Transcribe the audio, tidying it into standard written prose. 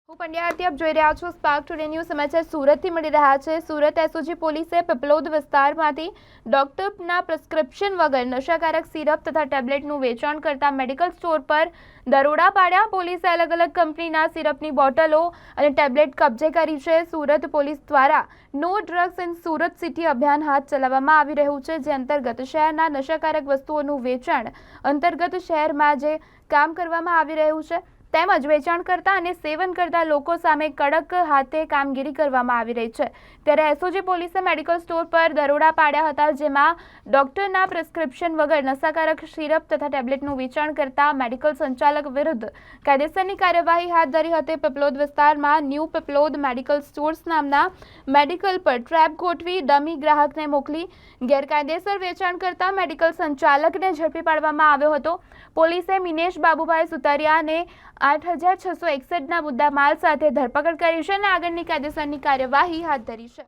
હું પંડ્યા આરતી આપ જોઈ રહ્યા છો સ્પાર્ક ટુડે ન્યૂઝ સમાચાર સુરતથી મળી રહ્યા છે। સુરત એસઓજી પોલીસે પીપલોદ વિસ્તારમાંથી ડોક્ટરના પ્રિસ્ક્રિપ્શન વગર નશાકારક સિરપ તથા ટેબ્લેટનું વેચાણ કરતા મેડિકલ સ્ટોર પર દરોડા પાડ્યા। પોલીસે અલગ અલગ કંપનીના સિરપની બોટલો અને ટેબ્લેટ કબજે કરી છે। સુરત પોલીસ દ્વારા no drugs in Surat city અભિયાન હાથ ચલાવવામાં આવી રહ્યું છે, જે અંતર્ગત શહેરના નશાકારક વસ્તુઓનું વેચાણ અંતર્ગત શહેરમાં જે કામ કરવામાં આવી રહ્યું છે તેમજ વેચાણ કરતા અને સેવન કરતા લોકો સામે કડક હાથે કામગીરી કરવામાં આવી રહી છે। ત્યારે એસઓજી પોલીસે મેડિકલ સ્ટોર પર દરોડા પાડ્યા હતા, જેમાં ડોક્ટરના પ્રિસ્ક્રિપ્શન વગર નશાકારક સિરપ તથા ટેબ્લેટનું વેચાણ કરતા મેડિકલ સંચાલક વિરુદ્ધ કાયદેસરની કાર્યવાહી હાથ ધરી હતી। પીપલોદ વિસ્તારમાં ન્યૂ પીપલોદ મેડિકલ સ્ટોર્સ નામના મેડિકલ પર ટ્રેપ ગોઠવી ડમી ગ્રાહકને મોકલી ગેરકાયદેસર વેચાણ કરતા મેડિકલ સંચાલકને ઝડપી પાડવામાં આવ્યો હતો। પોલીસે મિનેશ બાબુભાઈ સુતારિયાને 8661ના મુદ્દા માલ સાથે ધરપકડ કરી છે અને આગળની કાયદેસરની કાર્યવાહી હાથ ધરી છે।